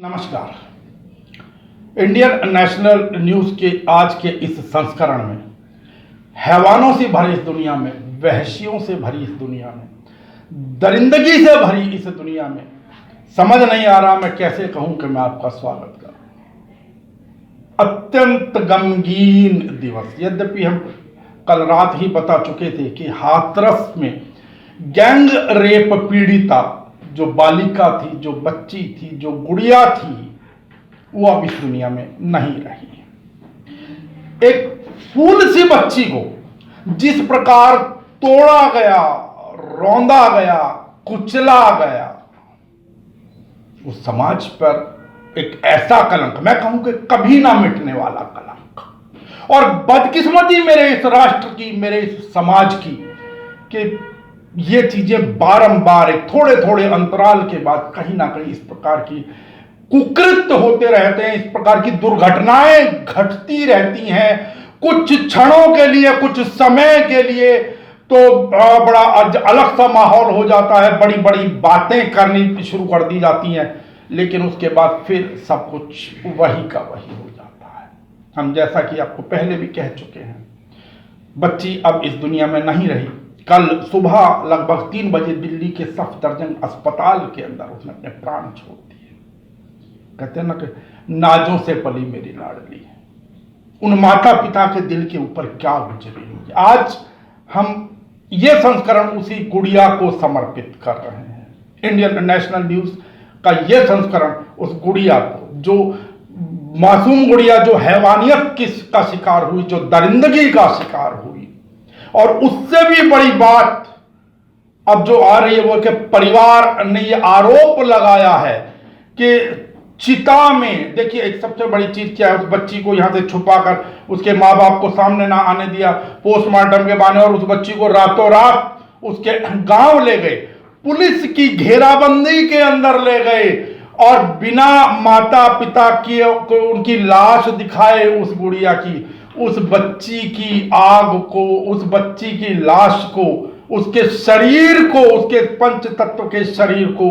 नमस्कार। Indian national news के आज के इस संस्करण में हैवानों से भरी इस दुनिया में, वहशियों से भरी इस दुनिया में, दरिंदगी से भरी इस दुनिया में समझ नहीं आ रहा मैं कैसे कहूं कि मैं आपका स्वागत करूं। अत्यंत गमगीन दिवस। यद्यपि हम कल रात ही बता चुके थे कि हाथरस में गैंग रेप पीड़िता जो बालिका थी, जो बच्ची थी, जो गुड़िया थी, वो अब इस दुनिया में नहीं रही। एक फूल सी बच्ची को जिस प्रकार तोड़ा गया, रौंदा गया, कुचला गया, उस समाज पर एक ऐसा कलंक, मैं कहूं कि कभी ना मिटने वाला कलंक, और बदकिस्मती मेरे इस राष्ट्र की, मेरे इस समाज की, कि ये चीजें बारंबार एक थोड़े थोड़े अंतराल के बाद कहीं ना कहीं इस प्रकार की कुकृत्य होते रहते हैं, इस प्रकार की दुर्घटनाएं घटती रहती हैं। कुछ क्षणों के लिए, कुछ समय के लिए तो बड़ा अलग सा माहौल हो जाता है, बड़ी बड़ी बातें करनी शुरू कर दी जाती हैं, लेकिन उसके बाद फिर सब कुछ वही का वही हो जाता है। हम जैसा कि आपको पहले भी कह चुके हैं, बच्ची अब इस दुनिया में नहीं रही। कल सुबह लगभग 3 बजे दिल्ली के सफदरजंग अस्पताल के अंदर उसने अपने प्राण छोड़ दिए। कहते हैं ना कि नाजों से पली मेरी लाडली है। उन माता पिता के दिल के ऊपर क्या गुजरी होगी। आज हम ये संस्करण उसी गुड़िया को समर्पित कर रहे हैं। इंडियन नेशनल न्यूज़ का ये संस्करण उस गुड़िया को, जो मासूम गुड़िया, जो हैवानियत का शिकार हुई, जो दरिंदगी का शिकार हुई, और उससे भी बड़ी बात अब जो आ रही है वो कि परिवार ने ये आरोप लगाया है कि चिता में, देखिए एक सबसे बड़ी चीज क्या है, उस बच्ची को यहां से छुपाकर उसके माँ बाप को सामने ना आने दिया पोस्टमार्टम के बहाने, और उस बच्ची को रातों रात उसके गांव ले गए, पुलिस की घेराबंदी के अंदर ले गए, और बिना माता पिता की उनकी लाश दिखाए उस गुड़िया की, उस बच्ची की आग को, उस बच्ची की लाश को, उसके शरीर को, उसके पंच तत्व के शरीर को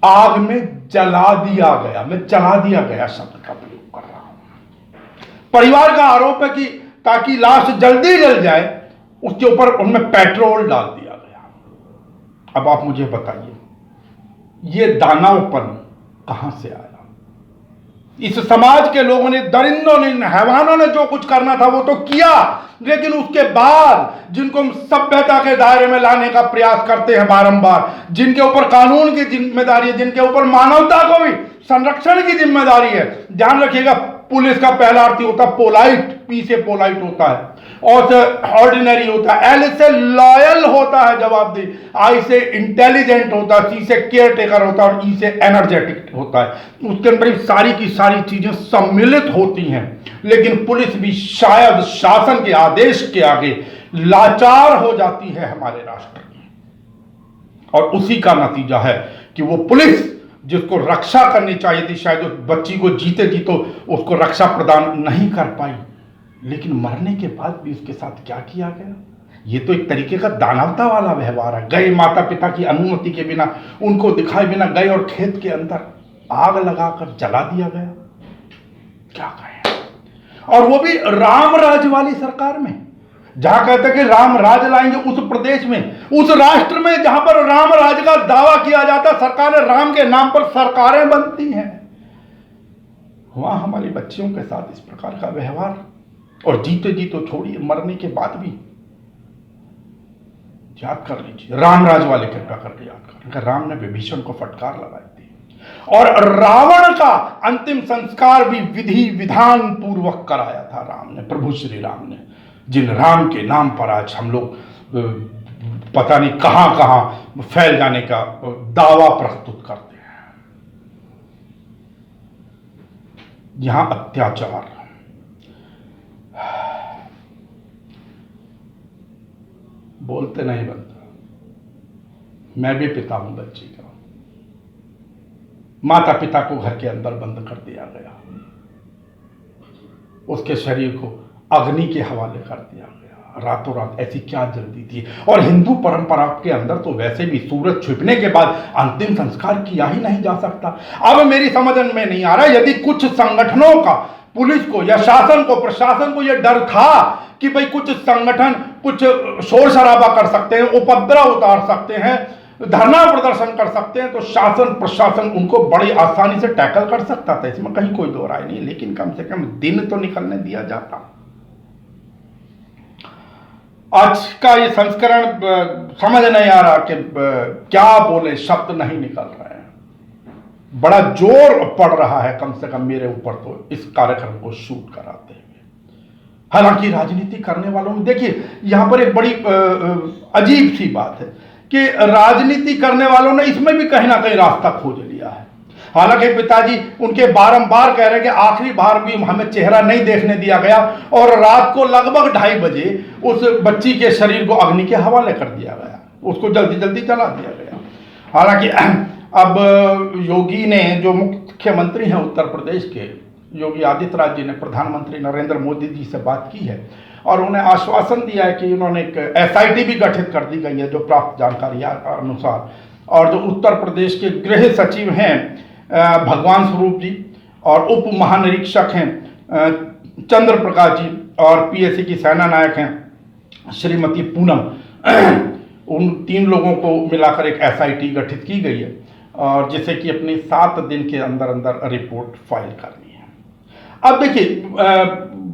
आग में जला दिया गया। मैं जला दिया गया शब्द का प्रयोग कर रहा हूं। परिवार का आरोप है कि ताकि लाश जल्दी जल जाए, उसके ऊपर उनमें पेट्रोल डाल दिया गया। अब आप मुझे बताइए, ये दानवपन कहां से आया? इस समाज के लोगों ने, दरिंदों ने, हैवानों ने जो कुछ करना था वो तो किया, लेकिन उसके बाद जिनको हम सभ्यता के दायरे में लाने का प्रयास करते हैं बारंबार, जिनके ऊपर कानून की जिम्मेदारी है, जिनके ऊपर मानवता को भी संरक्षण की जिम्मेदारी है। ध्यान रखिएगा, पुलिस का पहला अर्थ होता है पोलाइट, पी से पोलाइट होता है, और से ऑर्डिनरी होता है, एल से लॉयल होता है, जवाबदेही, आई से इंटेलिजेंट होता है, सी से केयर टेकर होता है, और ई से एनर्जेटिक होता है। उसके अंदर सारी की सारी चीजें सम्मिलित होती हैं, लेकिन पुलिस भी शायद शासन के आदेश के आगे लाचार हो जाती है हमारे राष्ट्र में, और उसी का नतीजा है कि वो पुलिस जिसको रक्षा करनी चाहिए थी, शायद उस बच्ची को जीते जी तो उसको रक्षा प्रदान नहीं कर पाई, लेकिन मरने के बाद भी उसके साथ क्या किया गया, ये तो एक तरीके का दानवता वाला व्यवहार है। गए माता पिता की अनुमति के बिना, उनको दिखाए बिना गए और खेत के अंदर आग लगाकर जला दिया गया। क्या कहें, और वो भी राम राज वाली सरकार में, जहां कहते हैं कि राम राज लाएंगे, उस प्रदेश में, उस राष्ट्र में जहां पर राम राज का दावा किया जाता, सरकारें राम के नाम पर सरकारें बनती हैं, वहां हमारी बच्चियों के साथ इस प्रकार का व्यवहार, और जीते जी तो छोड़िए, मरने के बाद भी। याद कर लीजिए, राम राज वाले कृपया करके याद करें, राम ने विभीषण को फटकार लगाई थी, और रावण का अंतिम संस्कार भी विधि विधान पूर्वक कराया था राम ने, प्रभु श्री राम ने, जिन राम के नाम पर आज हम लोग पता नहीं कहां कहां फैल जाने का दावा प्रस्तुत करते हैं। यहां अत्याचार, बोलते नहीं बनता। मैं भी पिता हूं बच्ची का। माता पिता को घर के अंदर बंद कर दिया गया, उसके शरीर को अग्नि के हवाले कर दिया गया, रातों रात ऐसी क्या जल्दी थी? और हिंदू परंपरा के अंदर तो वैसे भी सूरज छिपने के बाद अंतिम संस्कार किया ही नहीं जा सकता। अब मेरी समझ में नहीं आ रहा, यदि कुछ संगठनों का पुलिस को या शासन को, प्रशासन को यह डर था कि भाई कुछ संगठन कुछ शोर शराबा कर सकते हैं, उपद्रव उतार सकते हैं, धरना प्रदर्शन कर सकते हैं, तो शासन प्रशासन उनको बड़ी आसानी से टैकल कर सकता था, इसमें कहीं कोई दो राय नहीं। लेकिन कम से कम दिन तो निकलने दिया जाता। आज का ये संस्करण समझ नहीं आ रहा कि क्या बोले, शब्द नहीं निकल रहे हैं। बड़ा जोर पड़ रहा है कम से कम मेरे ऊपर तो इस कार्यक्रम को शूट कराते हुए। हालांकि राजनीति करने वालों में देखिए, यहां पर एक बड़ी अजीब सी बात है कि राजनीति करने वालों ने इसमें भी कहीं ना कहीं रास्ता खोज लिया है। हालांकि पिताजी उनके बारंबार कह रहे हैं कि आखिरी बार भी हमें चेहरा नहीं देखने दिया गया, और रात को लगभग 2:30 बजे उस बच्ची के शरीर को अग्नि के हवाले कर दिया गया, उसको जल्दी जल्दी जला दिया गया। हालांकि अब योगी ने, जो मुख्यमंत्री हैं उत्तर प्रदेश के, योगी आदित्यनाथ जी ने प्रधानमंत्री नरेंद्र मोदी जी से बात की है और उन्हें आश्वासन दिया है कि उन्होंने एक SIT भी गठित कर दी गई है जो प्राप्त जानकारी अनुसार। और जो उत्तर प्रदेश के गृह सचिव हैं भगवान स्वरूप जी, और उप महानिरीक्षक हैं चंद्र प्रकाश जी, और PSC की सेना नायक हैं श्रीमती पूनम, उन 3 लोगों को मिलाकर एक SIT गठित की गई है, और जिसे कि अपने 7 दिन के अंदर अंदर रिपोर्ट फाइल करनी है। अब देखिए,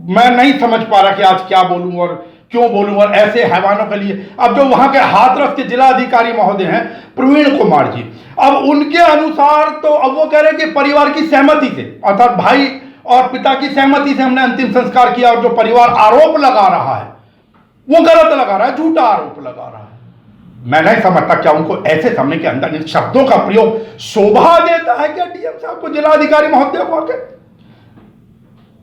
मैं नहीं समझ पा रहा कि आज क्या बोलूं और क्यों बोलूं, और ऐसे हैवानों के लिए। अब जो वहां के हाथरस के जिला अधिकारी महोदय हैं प्रवीण कुमार जी, अब उनके अनुसार तो अब वो कह रहे हैं कि परिवार की सहमति से, अर्थात भाई और पिता की सहमति से हमने अंतिम संस्कार किया, और जो परिवार आरोप लगा रहा है वो गलत लगा रहा है, झूठा आरोप लगा रहा है। मैं नहीं समझता क्या उनको ऐसे समय के अंदर इन शब्दों का प्रयोग शोभा देता है क्या DM साहब को, जिला अधिकारी महोदय को आके?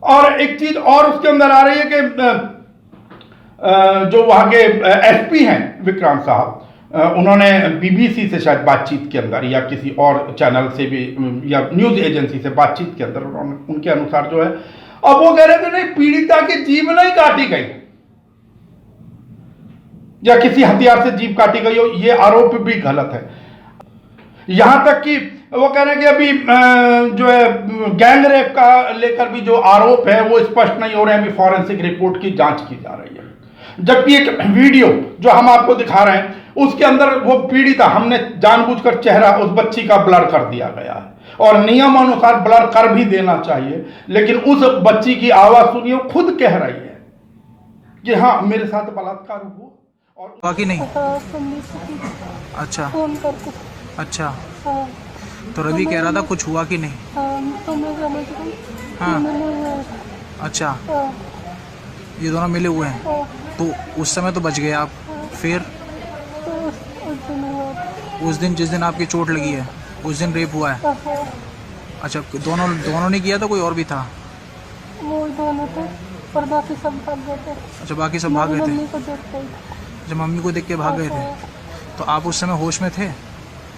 और एक चीज और उसके अंदर आ रही है कि जो वहां के SP हैं विक्रांत साहब, उन्होंने BBC से शायद बातचीत के अंदर या किसी और चैनल से भी या न्यूज एजेंसी से बातचीत के अंदर उन्होंने, उनके अनुसार जो है, अब वो कह रहे थे नहीं, पीड़िता की जीभ नहीं काटी गई या किसी हथियार से जीभ काटी गई हो, ये आरोप भी गलत है। यहां तक कि वो कह रहे हैं कि अभी जो है गैंग रेप का लेकर भी जो आरोप है वो स्पष्ट नहीं हो रहे हैं, अभी फॉरेंसिक रिपोर्ट की जांच की जा रही है। जबकि एक वीडियो जो हम आपको दिखा रहे हैं उसके अंदर वो पीड़िता, हमने जानबूझकर चेहरा उस बच्ची का ब्लर कर दिया गया है, और नियम अनुसार ब्लर कर भी देना चाहिए, लेकिन उस बच्ची की आवाज सुनिए, खुद कह रही है कि हाँ मेरे साथ बलात्कार हुआ। और बाकी नहीं। हाँ, अच्छा फोन करके। अच्छा, हाँ, तो रवि कह रहा था कुछ हुआ कि नहीं? हाँ, तो मैं समझ गई। हाँ। मैंने अच्छा, हाँ, ये दोनों मिले हुए हैं, हाँ, तो उस समय तो बच गए आप। फिर तो उस दिन हुआ। उस दिन जिस दिन आपकी चोट लगी है उस दिन रेप हुआ है? हाँ, अच्छा, दोनों ने किया था, कोई और भी था? वो दोनों थे और बाकी सब भाग गए थे। अच्छा, बाकी सब भाग गए थे। मम्मी को देखते ही थे। जब मम्मी को देख के भाग गए थे, तो आप उस समय होश में थे?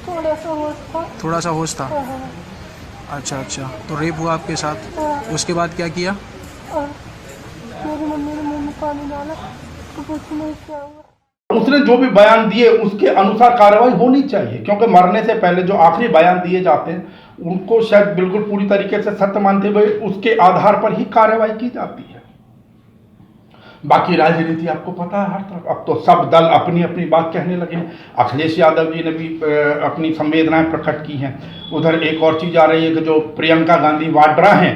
थोड़ा सा होश था। थोड़ा सा होश था। हाँ, अच्छा अच्छा, तो रेप हुआ आपके साथ, हाँ, उसके बाद क्या किया? और मेरी मम्मी ने मुंह में पानी डाला तो कुछ नहीं क्या हुआ। उसने जो भी बयान दिए उसके अनुसार कार्रवाई होनी चाहिए, क्योंकि मरने से पहले जो आखिरी बयान दिए जाते हैं उनको शायद बिल्कुल पूरी तरीके से सत्य मानते हुए उसके आधार पर ही कार्रवाई की जाती है। बाकी राजनीति आपको पता है हर तरफ, अब तो सब दल अपनी अपनी बात कहने लगे हैं। अखिलेश यादव जी ने भी अपनी संवेदनाएं प्रकट की हैं। उधर एक और चीज आ रही है कि जो प्रियंका गांधी वाड्रा हैं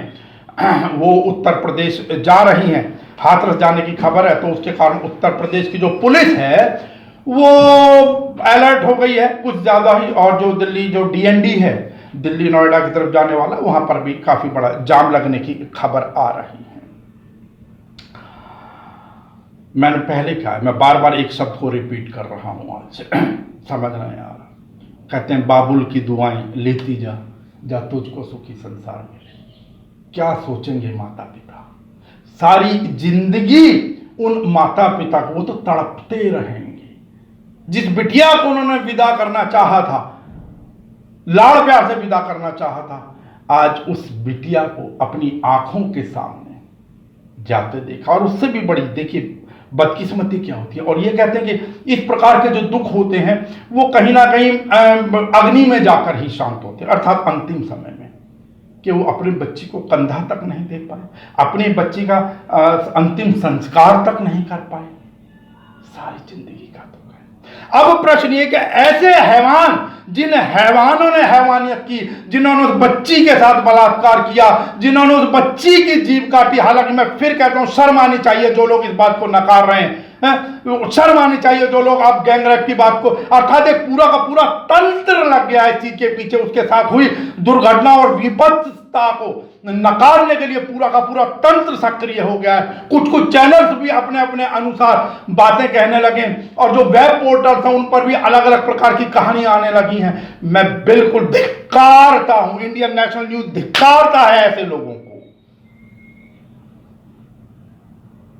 वो उत्तर प्रदेश जा रही हैं, हाथरस जाने की खबर है, तो उसके कारण उत्तर प्रदेश की जो पुलिस है वो अलर्ट हो गई है कुछ ज्यादा ही। और जो दिल्ली जो DND है, दिल्ली नोएडा की तरफ जाने वाला, वहां पर भी काफी बड़ा जाम लगने की खबर आ रही है। मैंने पहले कहा है, मैं बार बार एक शब्द को रिपीट कर रहा हूं आज समझ नहीं आ रहा। कहते हैं बाबुल की दुआएं लेती जा, जा तुझको सुखी संसार मिले। क्या सोचेंगे माता पिता? सारी जिंदगी उन माता पिता को, वो तो तड़पते रहेंगे। जिस बिटिया को उन्होंने विदा करना चाहा था, लाड़ प्यार से विदा करना चाहा था, आज उस बिटिया को अपनी आंखों के सामने जाते देखा। और उससे भी बड़ी देखिए बदकिस्मती क्या होती है। और ये कहते हैं कि इस प्रकार के जो दुख होते हैं वो कहीं ना कहीं अग्नि में जाकर ही शांत होते हैं, अर्थात अंतिम समय में, कि वो अपने बच्ची को कंधा तक नहीं दे पाए, अपनी बच्ची का अंतिम संस्कार तक नहीं कर पाए, सारी जिंदगी का दुख है। अब प्रश्न ये कि ऐसे हैवान, जिन हैवानों ने हैवानियत की, जिन्होंने उस बच्ची के साथ बलात्कार किया, जिन्होंने उस बच्ची की जीभ काटी, हालांकि मैं फिर कहता हूं शर्म आनी चाहिए जो लोग इस बात को नकार रहे हैं, शर्म आनी चाहिए जो लोग आप गैंगरेप की बात को, अर्थात एक पूरा का पूरा तंत्र लग गया है इसी के पीछे, उसके साथ हुई दुर्घटना और विपत्ता को नकारने के लिए पूरा का पूरा तंत्र सक्रिय हो गया है। कुछ कुछ चैनल्स भी अपने अपने अनुसार बातें कहने लगे और जो वेब पोर्टल्स हैं उन पर भी अलग अलग प्रकार की कहानियां आने लगी हैं। मैं बिल्कुल धिक्कारता हूं, इंडियन नेशनल न्यूज धिक्कारता है ऐसे लोगों को।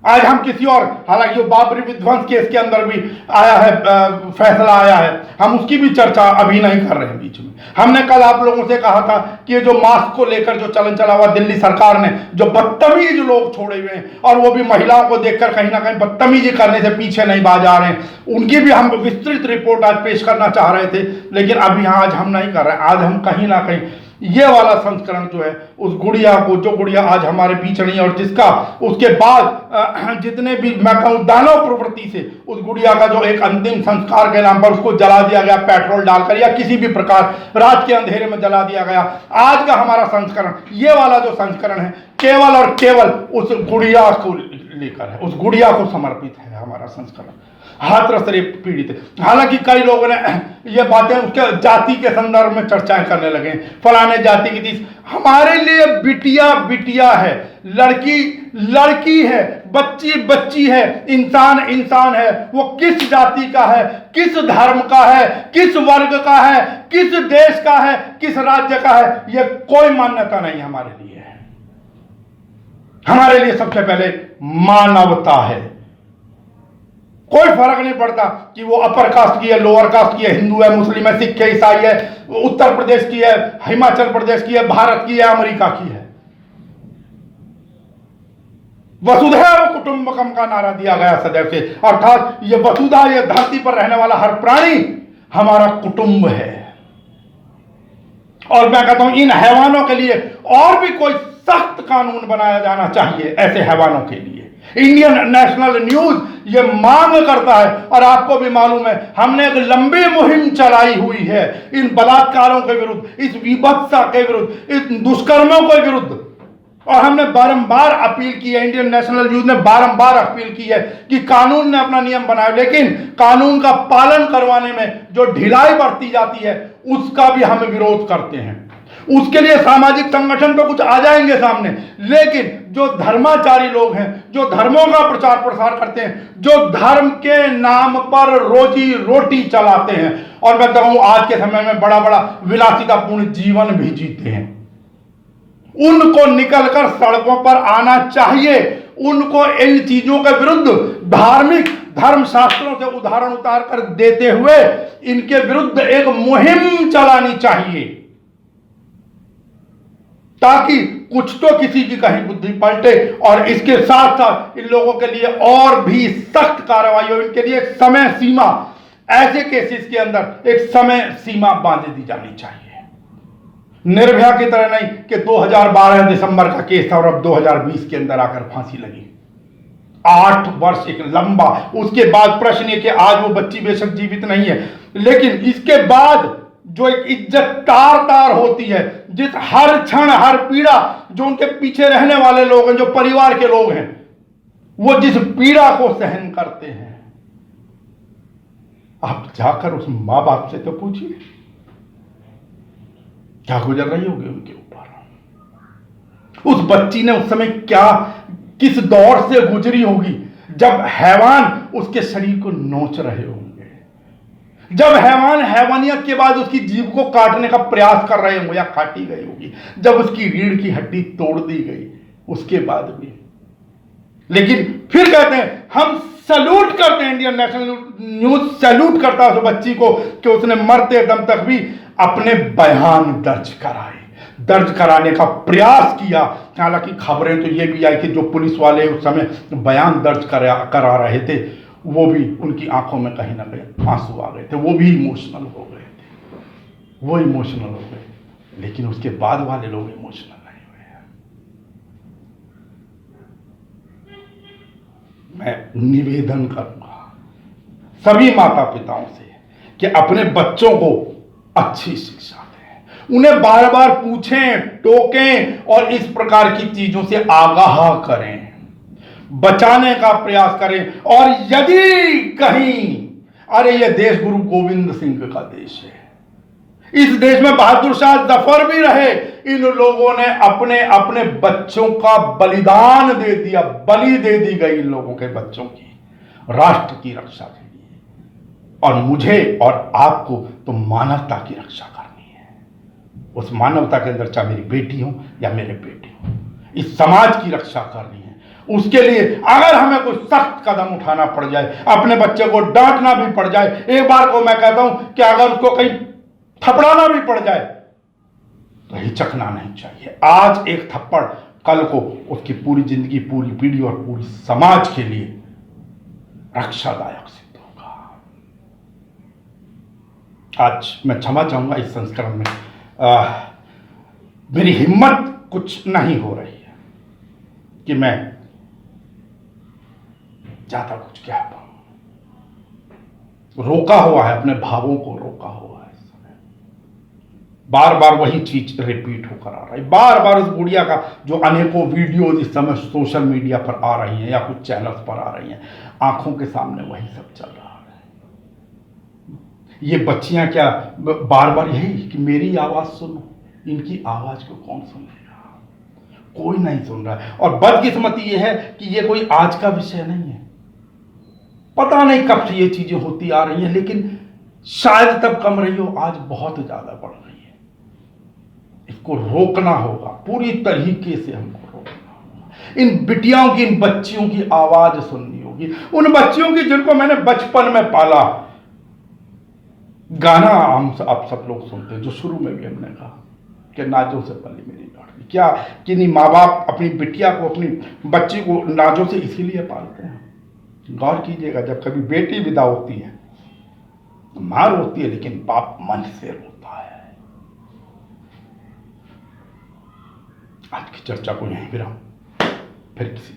आज हम किसी और, हालांकि जो बाबरी विध्वंस केस के अंदर भी आया है, फैसला आया है, हम उसकी भी चर्चा अभी नहीं कर रहे हैं बीच में। हमने कल आप लोगों से कहा था कि ये जो मास्क को लेकर जो चलन चला हुआ, दिल्ली सरकार ने जो बदतमीज लोग छोड़े हुए हैं और वो भी महिलाओं को देखकर कहीं ना कहीं बदतमीजी करने से पीछे नहीं बाज आ रहे हैं, उनकी भी हम विस्तृत रिपोर्ट आज पेश करना चाह रहे थे, लेकिन अभी आज हम नहीं कर रहे हैं। आज हम कहीं ना कहीं ये वाला संस्करण जो है उस गुड़िया को, जो गुड़िया आज हमारे बीच नहीं है और जिसका उसके बाद जितने भी मैं कहूं दानव प्रवृत्ति से उस गुड़िया का जो एक अंतिम संस्कार के नाम पर उसको जला दिया गया पेट्रोल डालकर या किसी भी प्रकार रात के अंधेरे में जला दिया गया, आज का हमारा संस्करण, ये वाला जो संस्करण है, केवल और केवल उस गुड़िया को लेकर है, उस गुड़िया को समर्पित है हमारा संस्करण। हाथरस से पीड़ित, हालांकि कई लोगों ने ये बातें उसके जाति के संदर्भ में चर्चाएं करने लगे, फलाने जाति की थी। हमारे लिए बिटिया बिटिया है, लड़की लड़की है, बच्ची बच्ची है, इंसान इंसान है। वो किस जाति का है, किस धर्म का है, किस वर्ग का है, किस देश का है, किस राज्य का है, ये कोई मान्यता नहीं हमारे लिए है। हमारे लिए सबसे पहले मानवता है। कोई फर्क नहीं पड़ता कि वो अपर कास्ट की है, लोअर कास्ट की है, हिंदू है, मुस्लिम है, सिख है, ईसाई है, उत्तर प्रदेश की है, हिमाचल प्रदेश की है, भारत की है, अमेरिका की है। वसुधैव कुटुंबकम का नारा दिया गया सदैव से, अर्थात ये वसुधा, ये धरती पर रहने वाला हर प्राणी हमारा कुटुंब है। और मैं कहता हूं इन हैवानों के लिए और भी कोई सख्त कानून बनाया जाना चाहिए ऐसे हैवानों के लिए। इंडियन नेशनल न्यूज ये मांग करता है और आपको भी मालूम है हमने एक लंबी मुहिम चलाई हुई है इन बलात्कारों के विरुद्ध, इस विभत्सा के विरुद्ध, इस दुष्कर्मों के विरुद्ध। और हमने बारंबार अपील की है, इंडियन नेशनल न्यूज ने बारंबार अपील की है कि कानून ने अपना नियम बनाया, लेकिन कानून का पालन करवाने में जो ढिलाई बरती जाती है उसका भी हम विरोध करते हैं। उसके लिए सामाजिक संगठन तो कुछ आ जाएंगे सामने, लेकिन जो धर्माचारी लोग हैं, जो धर्मों का प्रचार प्रसार करते हैं, जो धर्म के नाम पर रोजी रोटी चलाते हैं, और मैं कहूं आज के समय में बड़ा बड़ा विलासितापूर्ण जीवन भी जीते हैं, उनको निकलकर सड़कों पर आना चाहिए। उनको इन चीजों के विरुद्ध धार्मिक धर्म शास्त्रों से उदाहरण उतार कर देते हुए इनके विरुद्ध एक मुहिम चलानी चाहिए, ताकि कुछ तो किसी की कहीं बुद्धि पलटे। और इसके साथ साथ इन लोगों के लिए और भी सख्त कार्रवाई हो, इनके लिए एक समय सीमा, ऐसे केसेस के अंदर एक समय सीमा बांध दी जानी चाहिए। निर्भया की तरह नहीं कि 2012 दिसंबर का केस था और अब 2020 के अंदर आकर फांसी लगी। 8 वर्ष एक लंबा, उसके बाद प्रश्न है कि आज वो बच्ची बेशक जीवित नहीं है, लेकिन इसके बाद जो एक इज्जत तार तार होती है, जिस हर क्षण हर पीड़ा जो उनके पीछे रहने वाले लोग हैं, जो परिवार के लोग हैं, वो जिस पीड़ा को सहन करते हैं, आप जाकर उस मां बाप से तो पूछिए क्या गुजर रही होगी उनके ऊपर। उस बच्ची ने उस समय क्या, किस दौर से गुजरी होगी जब हैवान उसके शरीर को नोच रहे होंगे, जब हैवान हैवानियत के बाद उसकी जीभ को काटने का प्रयास कर रहे होंगे या काटी गई होगी, जब उसकी रीढ़ की हड्डी तोड़ दी गई उसके बाद भी। लेकिन फिर कहते हैं हम सैल्यूट करते हैं, इंडियन नेशनल न्यूज सैल्यूट करता है उस बच्ची को कि उसने मरते दम तक भी अपने बयान दर्ज कराए, दर्ज कराने का प्रयास किया। हालांकि खबरें तो ये भी आई कि जो पुलिस वाले उस समय बयान दर्ज करा रहे थे वो भी, उनकी आंखों में कहीं ना कहीं आंसू आ गए थे, वो भी इमोशनल हो गए थे, वो इमोशनल हो गए। लेकिन उसके बाद वाले लोग इमोशनल नहीं हुए। मैं निवेदन करूंगा सभी माता पिताओं से कि अपने बच्चों को अच्छी शिक्षा दें, उन्हें बार बार पूछें, टोकें और इस प्रकार की चीजों से आगाह करें, बचाने का प्रयास करें। और यदि कहीं, अरे यह देश गुरु गोविंद सिंह का देश है, इस देश में बहादुर शाह जफर भी रहे, इन लोगों ने अपने अपने बच्चों का बलिदान दे दिया, बलि दे दी गई इन लोगों के बच्चों की राष्ट्र की रक्षा के लिए। और मुझे और आपको तो मानवता की रक्षा करनी है। उस मानवता के अंदर चाहे मेरी बेटी हो या मेरे बेटे हो, इस समाज की रक्षा करनी है। उसके लिए अगर हमें कोई सख्त कदम उठाना पड़ जाए, अपने बच्चे को डांटना भी पड़ जाए, एक बार को मैं कहता हूं कि अगर उसको कहीं थपड़ाना भी पड़ जाए तो हिचकना नहीं चाहिए। आज एक थप्पड़ कल को उसकी पूरी जिंदगी, पूरी पीढ़ी और पूरी समाज के लिए रक्षादायक सिद्ध होगा। आज मैं क्षमा चाहूंगा, इस संस्करण में मेरी हिम्मत कुछ नहीं हो रही है कि मैं ज्यादा कुछ कह पाऊं। रोका हुआ है, अपने भावों को रोका हुआ है। इस समय बार बार वही चीज रिपीट होकर आ रही है। बार बार उस गुड़िया का जो अनेकों वीडियोज इस समय सोशल मीडिया पर आ रही हैं या कुछ चैनल्स पर आ रही हैं, आंखों के सामने वही सब चल रहा है। ये बच्चियां क्या बार बार यही कि मेरी आवाज सुनो, इनकी आवाज को कौन सुनेगा? कोई नहीं सुन रहा है। और बदकिस्मती ये है कि ये कोई आज का विषय नहीं है, पता नहीं कब से ये चीजें होती आ रही हैं, लेकिन शायद तब कम रही हो, आज बहुत ज्यादा बढ़ रही है। इसको रोकना होगा, पूरी तरीके से हमको रोकना होगा। इन बिटियाओं की, इन बच्चियों की आवाज सुननी होगी, उन बच्चियों की जिनको मैंने बचपन में पाला। गाना हम आप सब लोग सुनते हैं, जो शुरू में भी हमने कहा कि नाजों से पली मेरी लाडली। क्या किन्हीं माँ बाप अपनी बिटिया को, अपनी बच्ची को नाजों से इसीलिए पालते हैं? गौर कीजिएगा, जब कभी बेटी विदा होती है मां रोती है, लेकिन बाप मन से रोता है। आज की चर्चा को यहीं विराम, फिर किसी